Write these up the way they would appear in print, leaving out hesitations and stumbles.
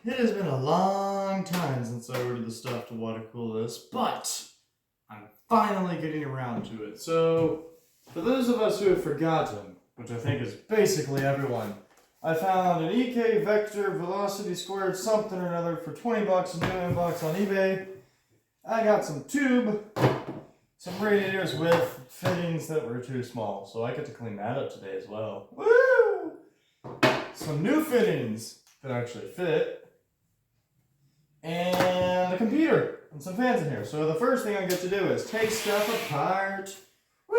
It has been a long time since I ordered the stuff to water cool this, but I'm finally getting around to it. So, for those of us who have forgotten, which I think is basically everyone, I found an EK Vector Velocity Squared something or another for 20 bucks, a new inbox on eBay. I got some tube, some radiators with fittings that were too small, so I get to clean that up today as well. Woo! Some new fittings that actually fit. And a computer and some fans in here. So the first thing I get to do is take stuff apart. Woo!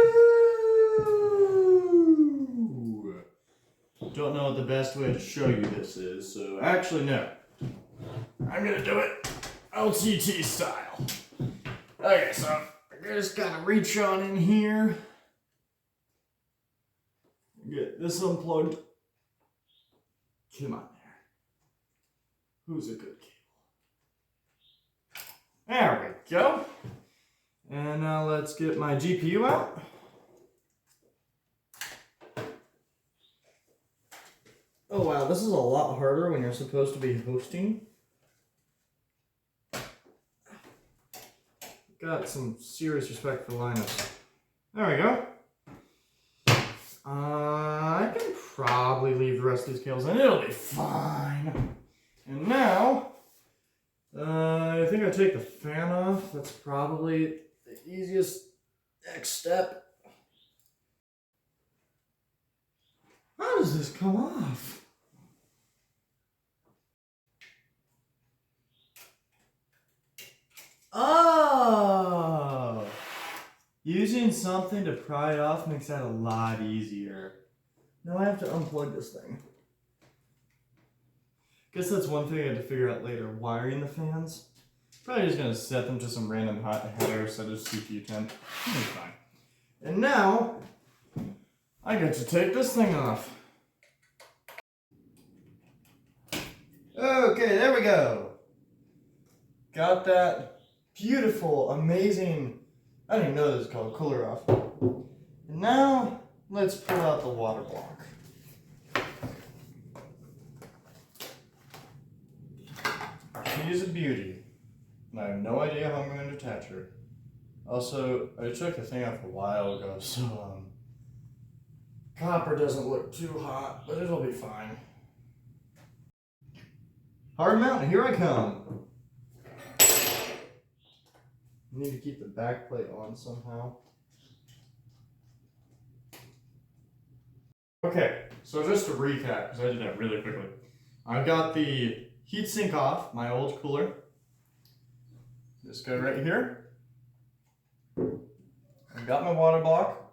Don't know what the best way to show you this is, so actually no. I'm gonna do it LTT style. Okay, so I just gotta reach on in here. Get this unplugged. Come on there. Who's a good kid? There we go. And now let's get my GPU out. Oh wow, this is a lot harder when you're supposed to be hosting. Got some serious respect for Linus. There we go. I can probably leave the rest of these cables in. It'll be fine. And now, I think I take the fan off. That's probably the easiest next step. How does this come off? Oh! Using something to pry it off makes that a lot easier. Now I have to unplug this thing. Guess that's one thing I had to figure out later, wiring the fans. Probably just gonna set them to some random header, set a CPU temp. It'll be fine. And now, I get to take this thing off. Okay, there we go. Got that beautiful, amazing, I don't even know what it's called, cooler off. And now, let's pull out the water block. She's a beauty, and I have no idea how I'm going to attach her. Also, I took the thing off a while ago, so copper doesn't look too hot, but it'll be fine. Hard mount, here I come. Need to keep the back plate on somehow. Okay, so just to recap, because I did that really quickly. I've got the heatsink off, my old cooler. This guy right here. I've got my water block.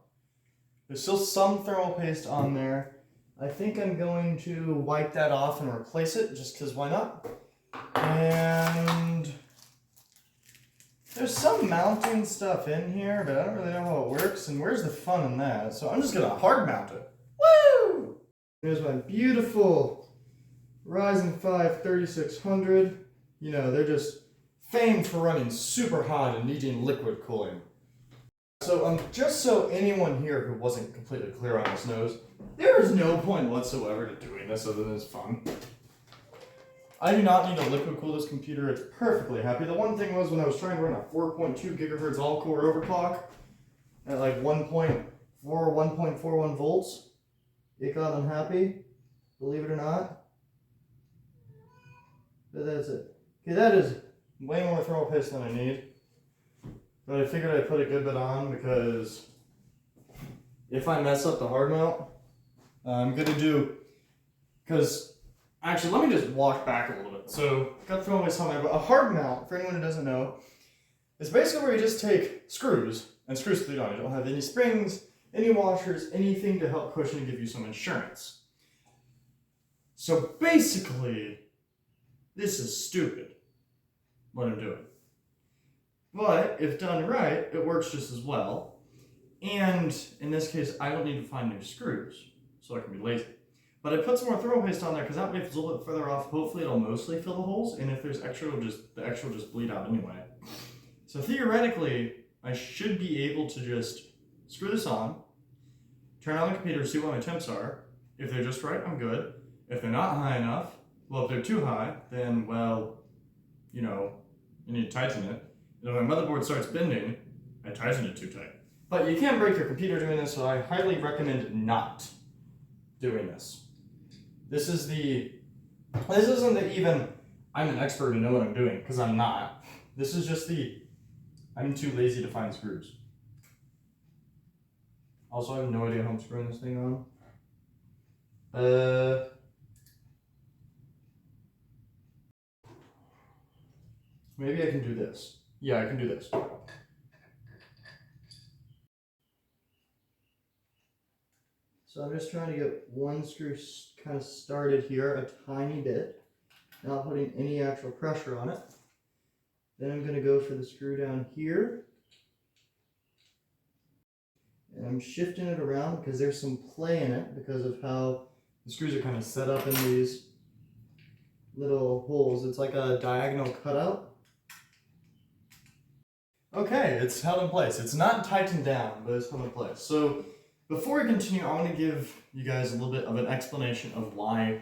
There's still some thermal paste on there. I think I'm going to wipe that off and replace it, just because why not? And there's some mounting stuff in here, but I don't really know how it works, and where's the fun in that? So I'm just gonna hard mount it. Woo! There's my beautiful Ryzen 5 3600. You know, they're just famed for running super hot and needing liquid cooling. So just so anyone here who wasn't completely clear on this knows, there is no point whatsoever to doing this other than it's fun. I do not need to liquid cool this computer, it's perfectly happy. The one thing was when I was trying to run a 4.2 gigahertz all-core overclock at like 1.41 volts, it got unhappy, believe it or not. But that's it. Okay, that is way more thermal paste than I need. But I figured I'd put a good bit on because if I mess up the hard mount, I'm gonna do, because actually let me just walk back a little bit. So got the thermal paste on there, but a hard mount, for anyone who doesn't know, is basically where you just take screws and screw it on. You don't have any springs, any washers, anything to help cushion and give you some insurance. So basically, this is stupid, what I'm doing. But if done right, it works just as well. And in this case, I don't need to find new screws, so I can be lazy. But I put some more thermal paste on there because that way if it's a little bit further off, hopefully it'll mostly fill the holes. And if there's extra, the extra will just bleed out anyway. So theoretically, I should be able to just screw this on, turn on the computer, see what my temps are. If they're just right, I'm good. If they're not high enough, Well, if they're too high, then, well, you know, you need to tighten it. And when my motherboard starts bending, I tighten it too tight. But you can break your computer doing this, so I highly recommend not doing this. This isn't even, I'm an expert and know what I'm doing, because I'm not. This is just I'm too lazy to find screws. Also, I have no idea how I'm screwing this thing on. Maybe I can do this. Yeah, I can do this. So I'm just trying to get one screw kind of started here a tiny bit, not putting any actual pressure on it. Then I'm going to go for the screw down here. And I'm shifting it around because there's some play in it because of how the screws are kind of set up in these little holes. It's like a diagonal cutout. Okay, it's held in place. It's not tightened down, but it's held in place. So before we continue, I want to give you guys a little bit of an explanation of why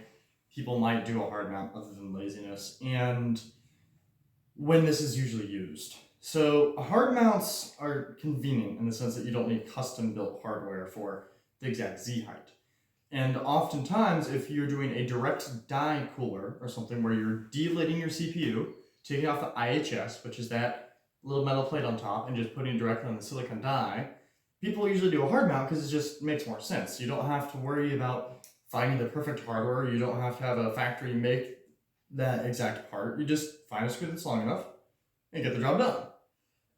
people might do a hard mount other than laziness and when this is usually used. So hard mounts are convenient in the sense that you don't need custom built hardware for the exact Z height. And oftentimes, if you're doing a direct die cooler or something where you're delidding your CPU, taking off the IHS, which is that little metal plate on top, and just putting it directly on the silicon die, people usually do a hard mount because it just makes more sense. You don't have to worry about finding the perfect hardware. You don't have to have a factory make that exact part. You just find a screw that's long enough and get the job done.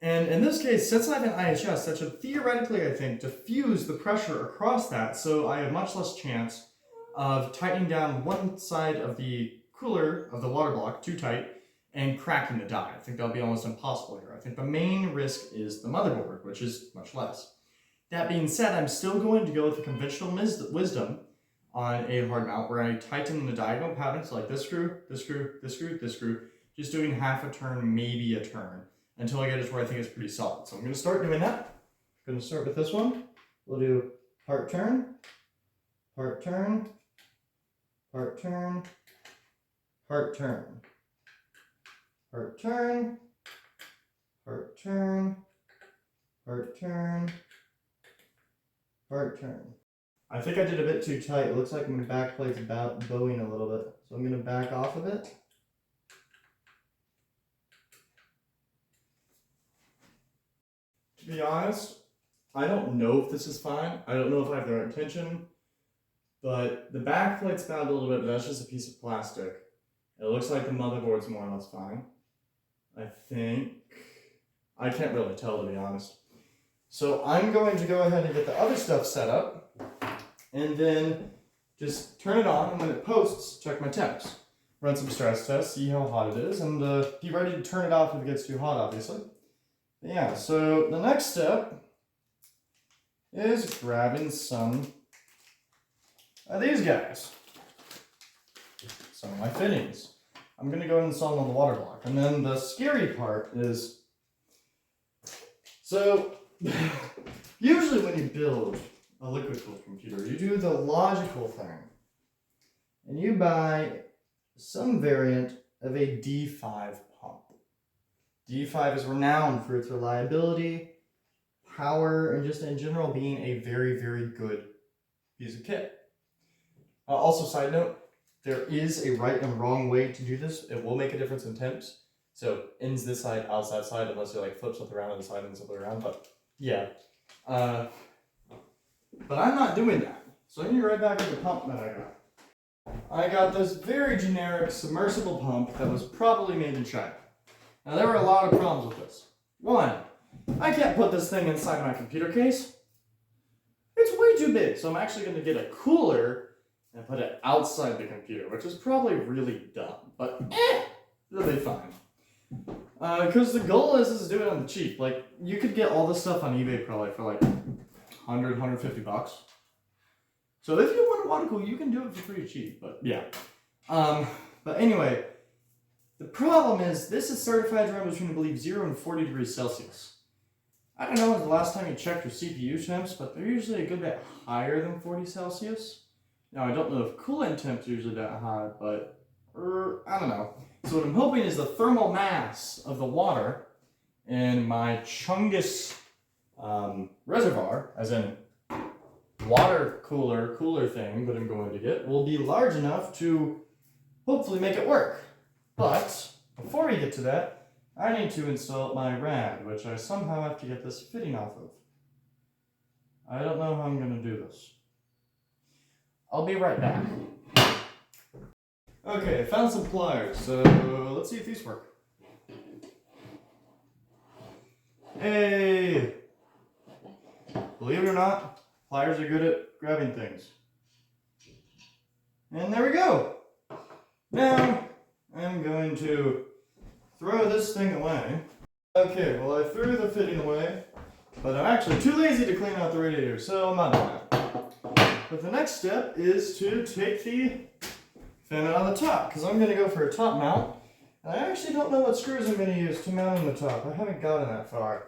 And in this case, since I have an IHS, that should theoretically, I think, diffuse the pressure across that, so I have much less chance of tightening down one side of the cooler, of the water block, too tight, and cracking the die. I think that'll be almost impossible here. I think the main risk is the motherboard, which is much less. That being said, I'm still going to go with the conventional wisdom on a hard mount where I tighten the diagonal pattern, so like this screw, this screw, this screw, this screw, just doing half a turn, maybe a turn, until I get it to where I think it's pretty solid. So I'm going to start doing that. I'm going to start with this one. We'll do part turn, part turn, part turn, part turn, part turn, part turn, part turn, part turn. I think I did a bit too tight. It looks like my back plate's bowing a little bit. So I'm going to back off of it. To be honest, I don't know if this is fine. I don't know if I have the right tension, but the back plate's bowed a little bit, but that's just a piece of plastic. It looks like the motherboard's more or less fine. I think. I can't really tell, to be honest. So I'm going to go ahead and get the other stuff set up, and then just turn it on, and when it posts, check my temps. Run some stress tests, see how hot it is, and be ready to turn it off if it gets too hot, obviously. Yeah, so the next step is grabbing some of these guys. Some of my fittings. I'm going to go and install them on the water block. And then the scary part is, so usually when you build a liquid-cooled computer, you do the logical thing. And you buy some variant of a D5 pump. D5 is renowned for its reliability, power, and just in general being a very, very good piece of kit. Also, side note, there is a right and wrong way to do this. It will make a difference in temps. So ins this side, outs that side, unless you like flip something around on the side and something around. But yeah. But I'm not doing that. So I'm going to be right back at the pump that I got. I got this very generic submersible pump that was probably made in China. Now, there were a lot of problems with this. One, I can't put this thing inside my computer case. It's way too big, so I'm actually going to get a cooler and put it outside the computer, which is probably really dumb, but it'll be fine. Because the goal is to do it on the cheap. Like, you could get all this stuff on eBay probably for like 100, 150 bucks. So if you want a water cooler, you can do it for pretty cheap, but yeah. But anyway, the problem is, this is certified to run between, I believe, 0 and 40 degrees Celsius. I don't know when the last time you checked your CPU temps, but they're usually a good bit higher than 40 Celsius. Now, I don't know if coolant temps are usually that high, but don't know. So what I'm hoping is the thermal mass of the water in my Chungus reservoir, as in water cooler thing that I'm going to get, will be large enough to hopefully make it work. But before we get to that, I need to install my rad, which I somehow have to get this fitting off of. I don't know how I'm going to do this. I'll be right back. Okay, I found some pliers, so let's see if these work. Hey! Believe it or not, pliers are good at grabbing things. And there we go! Now, I'm going to throw this thing away. Okay, well I threw the fitting away, but I'm actually too lazy to clean out the radiator, so I'm not doing that. But the next step is to take the fan out of the top, because I'm going to go for a top mount. And I actually don't know what screws I'm going to use to mount on the top. I haven't gotten that far.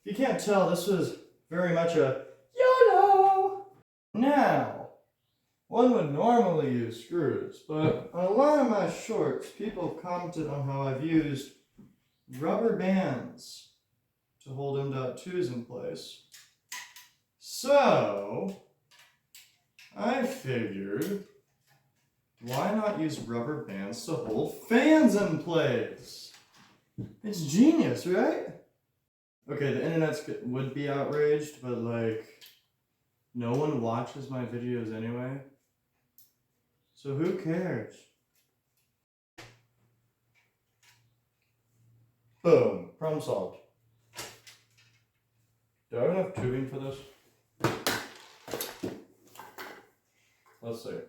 If you can't tell, this was very much a YOLO! Now, one would normally use screws, but on a lot of my shorts, people have commented on how I've used rubber bands to hold M.2s in place. So, I figured, why not use rubber bands to hold fans in place? It's genius, right? Okay, the internet would be outraged, but like, no one watches my videos anyway. So who cares? Boom, problem solved. Do I have enough tubing for this? Let's see.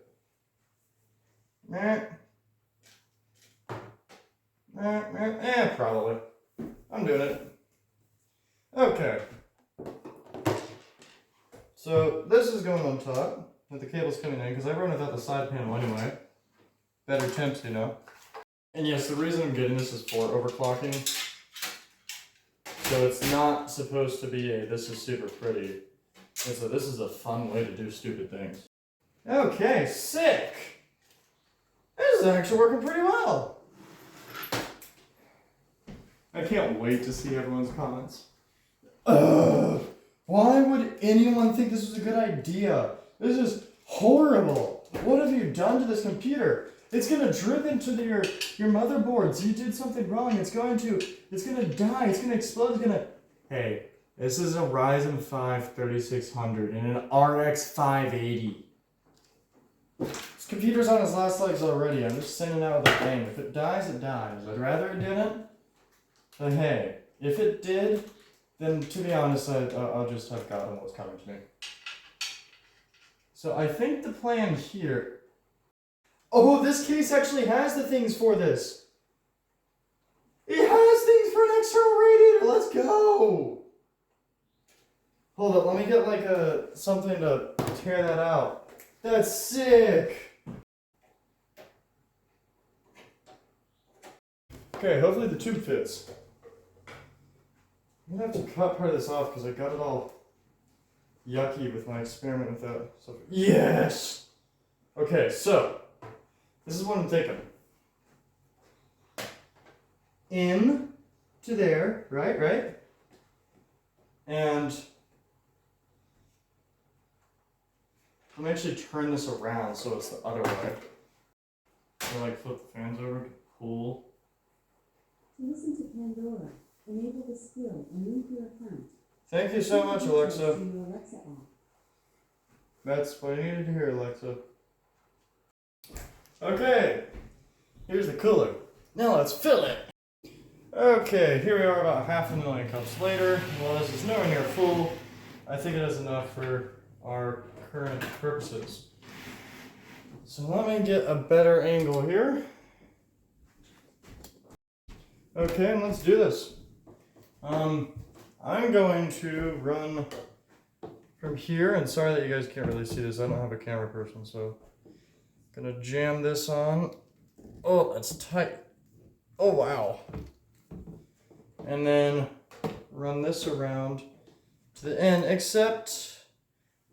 Probably. I'm doing it. Okay. So this is going on top with the cables coming in because I run without the side panel anyway. Better temps, you know. And yes, the reason I'm getting this is for overclocking. So it's not supposed to be a this is super pretty. It's a this is a fun way to do stupid things. Okay, sick! This is actually working pretty well. I can't wait to see everyone's comments. Why would anyone think this was a good idea? This is horrible. What have you done to this computer? It's gonna drip into your motherboards. You did something wrong. It's gonna die. It's gonna explode. It's gonna. Hey, this is a Ryzen 5 3600 and an RX 580. This computer's on its last legs already. I'm just sending out with a bang. If it dies, it dies. I'd rather it didn't. But hey, if it did, then to be honest, I'll just have gotten what's coming to me. So I think the plan here... Oh, this case actually has the things for this. It has things for an external radiator. Let's go. Hold up, let me get like something to tear that out. That's sick. Okay, hopefully the tube fits. I'm gonna have to cut part of this off because I got it all yucky with my experiment with that stuff. Yes! Okay, so this is what I'm thinking. In to there, right? And let me actually turn this around so it's the other way. So like flip the fans over, cool. Listen to Pandora. Enable the skill and link your account. Thank you so much, Alexa. In your Alexa app. That's what I needed to hear, Alexa. Okay, here's the cooler. Now let's fill it. Okay, here we are about 500,000 cups later. Well, this is nowhere near full. I think it is enough for our current purposes. So let me get a better angle here. Okay, and let's do this. I'm going to run from here, and sorry that you guys can't really see this. I don't have a camera person, so I'm gonna jam this on. Oh, that's tight. Oh, wow. And then run this around to the end, except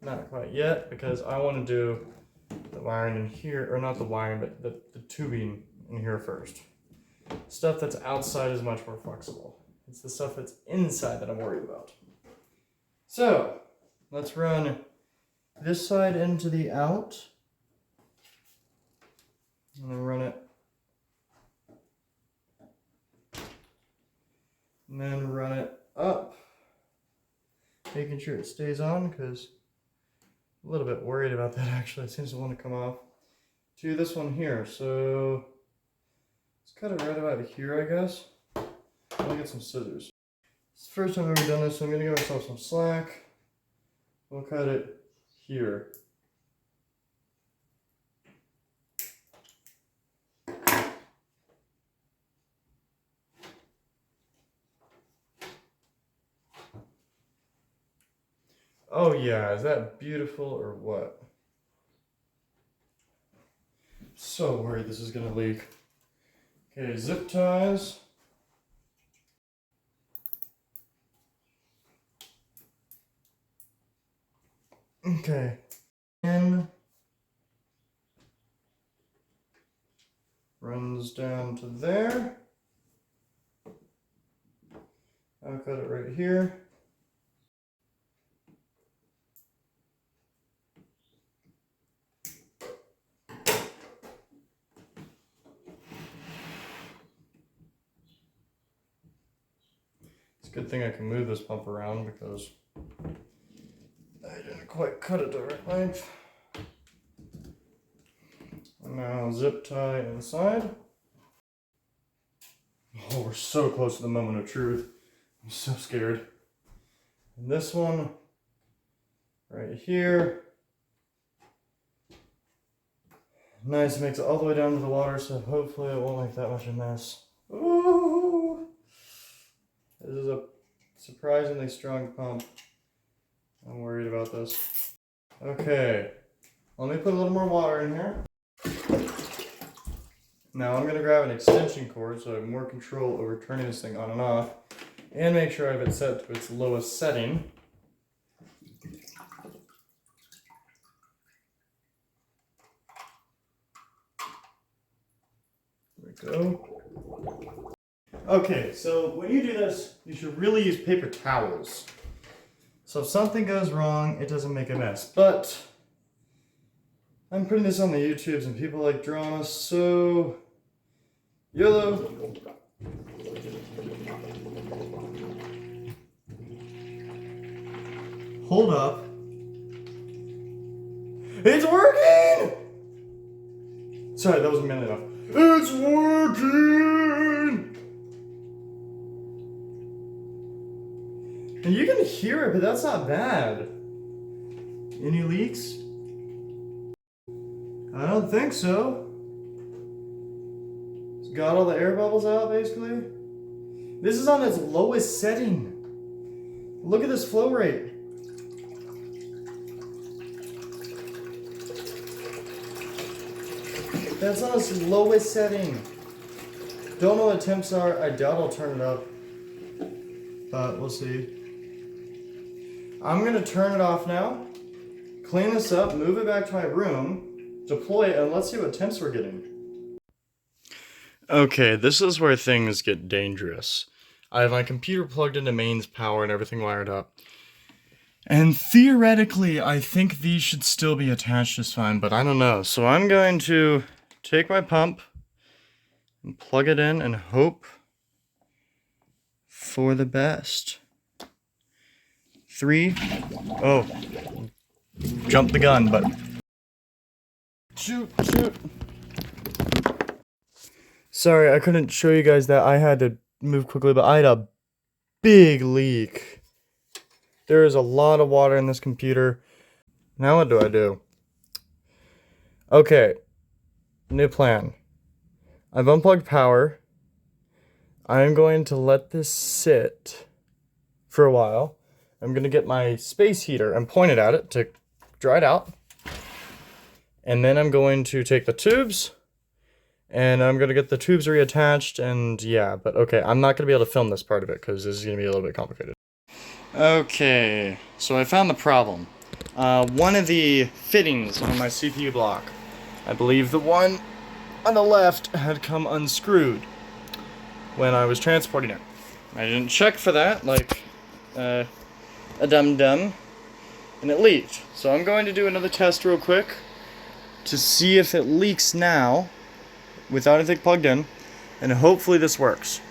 not quite yet, because I want to do the wiring in here, or not the wiring, but the tubing in here first. Stuff that's outside is much more flexible. It's the stuff that's inside that I'm worried about. So, let's run this side into the out. And then run it. And then run it up. Making sure it stays on, because I'm a little bit worried about that actually. It seems to want to come off. To this one here. So, let's cut it right about here, I guess. I'm gonna get some scissors. It's the first time I've ever done this, so I'm gonna give myself some slack. We'll cut it here. Oh yeah, is that beautiful or what? So worried this is gonna leak. Okay, zip ties. Okay. And runs down to there. I'll cut it right here. It's a good thing I can move this pump around because I didn't quite cut it the right length. And now zip tie inside. Oh, we're so close to the moment of truth. I'm so scared. And this one right here. Nice, makes it all the way down to the water, so hopefully it won't make that much of a mess. Ooh! This is a surprisingly strong pump. I'm worried about this. Okay, let me put a little more water in here. Now I'm gonna grab an extension cord so I have more control over turning this thing on and off, and make sure I have it set to its lowest setting. There we go. Okay, so when you do this, you should really use paper towels. So if something goes wrong, it doesn't make a mess. But I'm putting this on the YouTubes and people like drama, so YOLO. Hold up. It's working! Sorry, that wasn't manly enough. It's working! And you can hear it, but that's not bad. Any leaks? I don't think so. It's got all the air bubbles out, basically. This is on its lowest setting. Look at this flow rate. That's on its lowest setting. Don't know what temps are. I doubt I'll turn it up. But we'll see. I'm gonna turn it off now, clean this up, move it back to my room, deploy it, and let's see what temps we're getting. Okay, this is where things get dangerous. I have my computer plugged into mains power and everything wired up. And theoretically, I think these should still be attached just fine, but I don't know. So I'm going to take my pump and plug it in and hope for the best. 3. Oh. Jump the gun, but. Shoot. Sorry, I couldn't show you guys that. I had to move quickly, but I had a big leak. There is a lot of water in this computer. Now what do? Okay. New plan. I've unplugged power. I'm going to let this sit for a while. I'm going to get my space heater and point it at it to dry it out. And then I'm going to take the tubes and I'm going to get the tubes reattached and yeah, but okay, I'm not going to be able to film this part of it because this is going to be a little bit complicated. Okay, so I found the problem. One of the fittings on my CPU block, I believe the one on the left had come unscrewed when I was transporting it. I didn't check for that, like a dum-dum, and it leaked. So I'm going to do another test real quick to see if it leaks now without anything plugged in, and hopefully this works.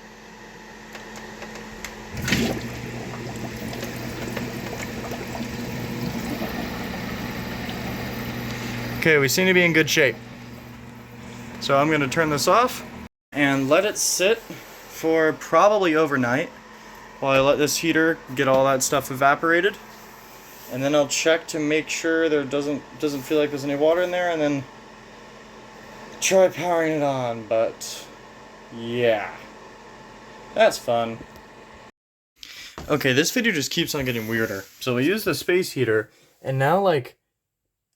Okay, we seem to be in good shape. So I'm going to turn this off and let it sit for probably overnight while I let this heater get all that stuff evaporated. And then I'll check to make sure there doesn't feel like there's any water in there, and then try powering it on. But yeah, that's fun. Okay, this video just keeps on getting weirder. So we used the space heater, and now like,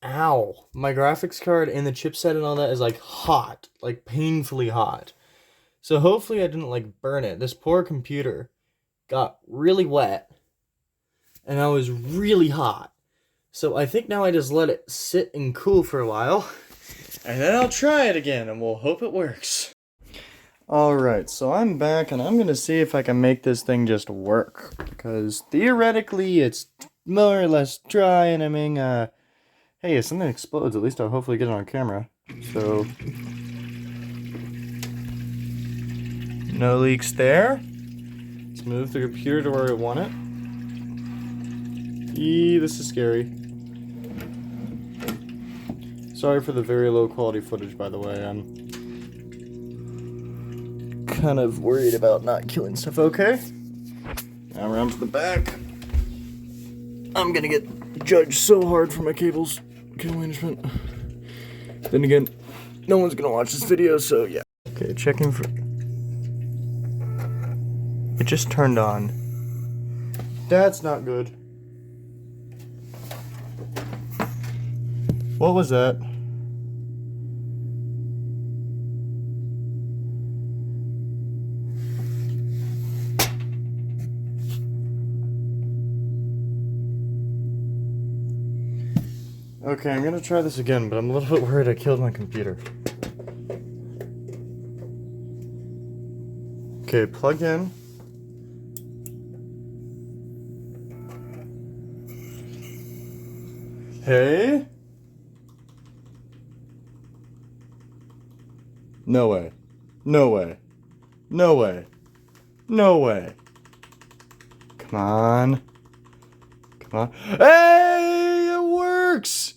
ow, my graphics card and the chipset and all that is like hot, like painfully hot. So hopefully I didn't like burn it. This poor computer got really wet and I was really hot. So I think now I just let it sit and cool for a while, and then I'll try it again and we'll hope it works. Alright, so I'm back and I'm gonna see if I can make this thing just work, because theoretically it's more or less dry, and I mean, hey, if something explodes, at least I'll hopefully get it on camera. So, no leaks there. Let's move the computer to where I want it. This is scary. Sorry for the very low quality footage, by the way. I'm kind of worried about not killing stuff. Okay. Now around to the back. I'm gonna get judged so hard for my cable management. Then again, no one's gonna watch this video, so yeah. Okay, checking for... It just turned on. That's not good. What was that? Okay, I'm gonna try this again, but I'm a little bit worried I killed my computer. Okay, plug in. Hey? No way. No way. No way. No way. Come on. Come on. Hey! It works!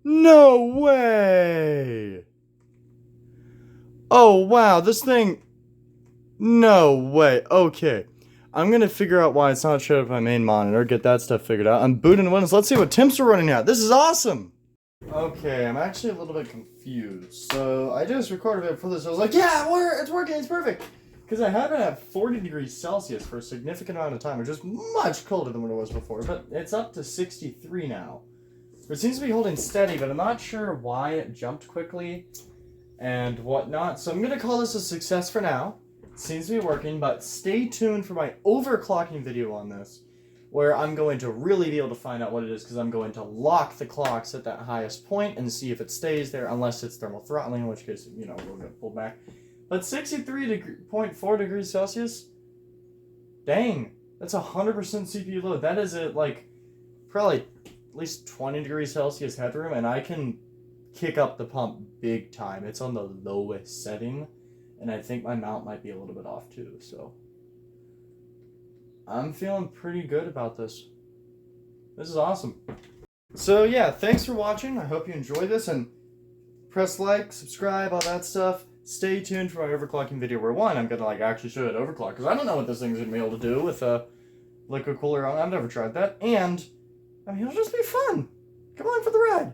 No way! Oh, wow, this thing... No way. Okay. I'm gonna figure out why it's not showing up on my main monitor, get that stuff figured out. I'm booting Windows. Let's see what temps are running at. This is awesome! Okay, I'm actually a little bit confused. So, I just recorded it for this. I was like, yeah, it's working, it's perfect! Because I had it at 40 degrees Celsius for a significant amount of time, which is much colder than what it was before, but it's up to 63 now. It seems to be holding steady, but I'm not sure why it jumped quickly and whatnot. So I'm going to call this a success for now. It seems to be working, but stay tuned for my overclocking video on this, where I'm going to really be able to find out what it is, because I'm going to lock the clocks at that highest point and see if it stays there, unless it's thermal throttling, in which case, you know, we'll get pulled back. But 63.4 degrees Celsius? Dang, that's 100% CPU load. That is at, like, probably at least 20 degrees Celsius headroom, and I can kick up the pump big time. It's on the lowest setting, and I think my mount might be a little bit off too, so I'm feeling pretty good about this. This is awesome. So yeah, thanks for watching. I hope you enjoyed this, and press like, subscribe, all that stuff. Stay tuned for my overclocking video where I'm gonna like actually show it overclock, because I don't know what this thing's gonna be able to do with a liquid cooler on. I've never tried that, and I mean, it'll just be fun. Come on for the ride.